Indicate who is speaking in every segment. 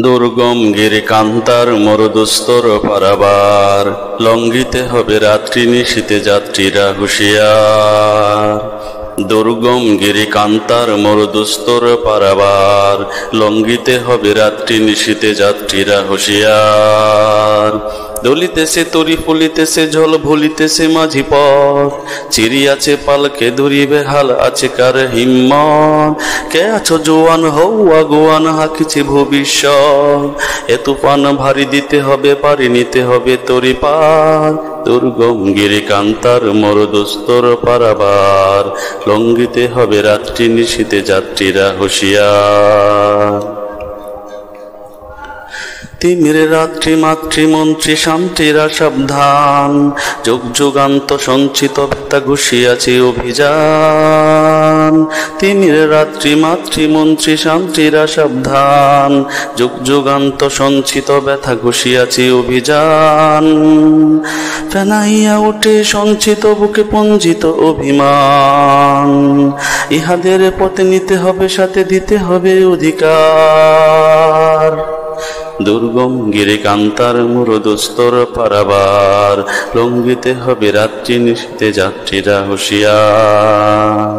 Speaker 1: দুর্গম গিরি কান্তার মরুদুস্তর পারাবার, লঙ্ঘিতে হবে রাত্রি নিশীতে যাত্রীরা হুঁশিয়ার। দুর্গম গিরি কান্তার মরুদুস্তর পারাবার, লঙ্ঘিতে হবে রাত্রি নিশীতে যাত্রীরা হুঁশিয়ার। দলিতেছে তরি ফুলিতেছে জল ভুলিতেছে মাঝি পথ, চিরিয়াছে পালকে ধরিবে হাল আছে কার হিম্মত। কে আছো জোয়ান হও আগুয়ান হাকিছে ভবিষ্যৎ, এ তুফান ভারী দিতে হবে পারি নিতে হবে তরি পার। দুর্গম গিরি কান্তার মরুদুস্তর পারাবার, লঙ্ঘিতে হবে রাত্রি নিশীতে যাত্রীরা হুঁশিয়ার। তিমির রাত্রি মাতৃমন্ত্রী শান্তিরা সাবধান, যুগ যুগান্ত সঞ্চিত ব্যথা ঘুষিয়াছে অভিযান। তিমির রাত্রি মাতৃমন্ত্রী শান্তিরা সাবধান, যুগ যুগান্ত সঞ্চিত ব্যথা ঘুষিয়াছে অভিযান। ফেনাইয়া উঠে সঞ্চিত বুকে পঞ্জিত অভিমান, ইহাদের পথে নিতে হবে সাথে দিতে হবে অধিকার। দুর্গম গিরি কান্তার মরুদুস্তর পারাবার, লঙ্ঘিতে হবে রাত্রি নিশীতে যাত্রীরা হুঁশিয়ার।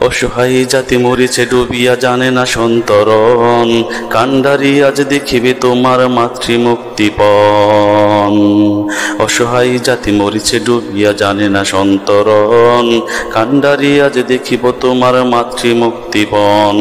Speaker 1: অসহায় জাতি মরিছে ডুবিয়া জানে না সন্তরণ, কান্ডারি আজ দেখিবে তোমার মাতৃমুক্তিপণ। অসহায় জাতি মরিছে ডুবিয়া জানে না সন্তরণ, কান্ডারি আজ দেখিব তোমার মাতৃমুক্তিপণ।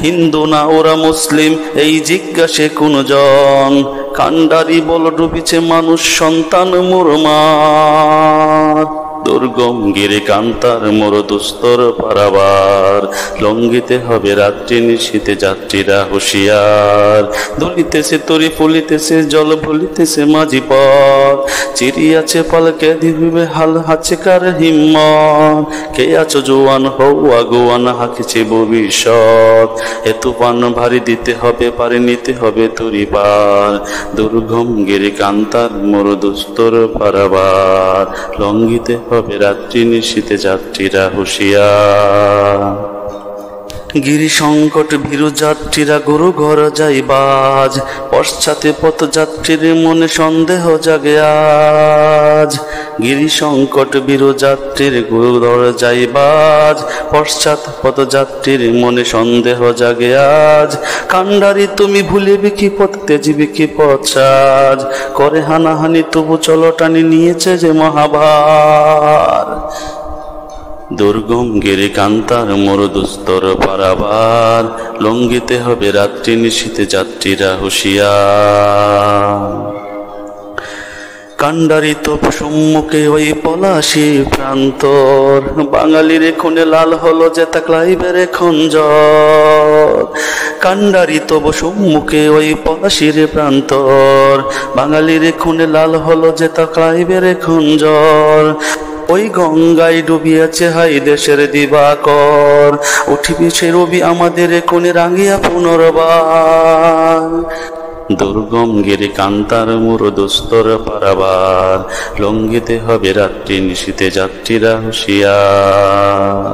Speaker 1: হিন্দু না ওরা মুসলিম এই জিজ্ঞাসে কোন জন, কান্ডারি বল ডুবিছে মানুষ সন্তান মুরমার। দুর্গম গিরি কান্তার মরুদুস্তর পারাবার, লঙ্ঘিতে হবে রাত্রি নিশীতে যাত্রীরা হুঁশিয়ার। দলিতেছে তরি ফুলিতেছে জল ভুলিতেছে মাঝি পথ, চিরিয়াছে পালকে দিবে হাল হাছে কার হিম্মত। কে আছো জোয়ান হও আগুয়ান হাকিছে ভবিষ্যৎ, এ তুফান ভারী দিতে হবে পারি নিতে হবে তরি পার। দুর্গম গিরি কান্তার মরুদুস্তর পারাবার, লঙ্ঘিতে হবে রাত্রি নিশীতে যাত্রীরা হুঁশিয়ার। গিরি সংকট ভীরু যাত্রীরা গুরু ঘর যাইবাজ, পশ্চাতে পথ যাত্রীর মনে সন্দেহ জাগে আজ। গিরি সংকট ভীরু যাত্রীর গুরু ঘর যাইবাজ, পশ্চাৎ পথ যাত্রীর মনে সন্দেহ জাগে আজ। কান্ডারি তুমি ভুলিবে কি পথ তেজিবে কি পথ সাজ, করে হানাহানি তবু চলো টানি নিয়েছে যে মহাভার। দুর্গম গিরি কান্তার মরুদুস্তর পারাবার, লঙ্ঘিতে হবে রাত্রি নিশীতে যাত্রীরা হুঁশিয়ার। কান্ডারি তোপ সম্মুখে ওই পলাশি প্রান্তর, বাঙালির খুনে লাল হলো যে তা ক্লাইবের খঞ্জর। কান্ডারি তব সম্মুখে ওই পলাশির প্রান্তর, বাঙালির খুনে লাল হলো যে তা ক্লাইবের খঞ্জর। ওই গঙ্গায় ডুবিয়াছে হাই দেশের দিবাকর, উঠিবে সে রবি আমাদের কোণে রাঙিয়া পুনর্বার। দুর্গম গিরি কান্তার মরুদুস্তর পারাবার, লঙ্ঘিতে হবে রাত্রি নিশীতে যাত্রীরা হুঁশিয়ার।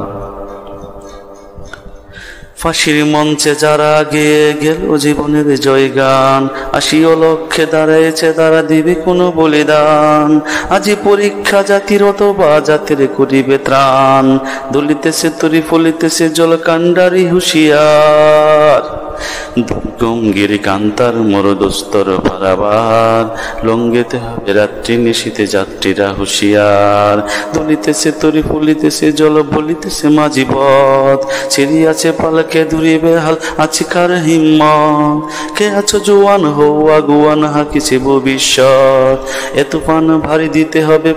Speaker 1: ফাঁসির মঞ্চে যারা গেয়ে গেল জীবনের জয়গান, আসিও লক্ষ্যে দাঁড়াইছে তারা দিবে কোনো বলিদান। আজি পরীক্ষা জাতির অথবা জাতির করিবে ত্রাণ, দলিতেছে তরি ফলিতেছে জল কান্ডারি হুঁশিয়ার। দুর্গম গিরি কান্তার মরুদুস্তর পারাবার, লঙ্ঘিতে হবে রাত্রি নিশীতে যাত্রীরা হুঁশিয়ার। দলিতেছে তরি ফুলিতেছে জল বলিতেছে মাঝি পথ, ছিড়িয়াছে পালকে ধরিবে হাল আছে কার হিম্মত। কে আছো জোয়ান হও আগুয়ান হাকিছে ভবিষ্যৎ, এ তুফান ভারী দিতে হবে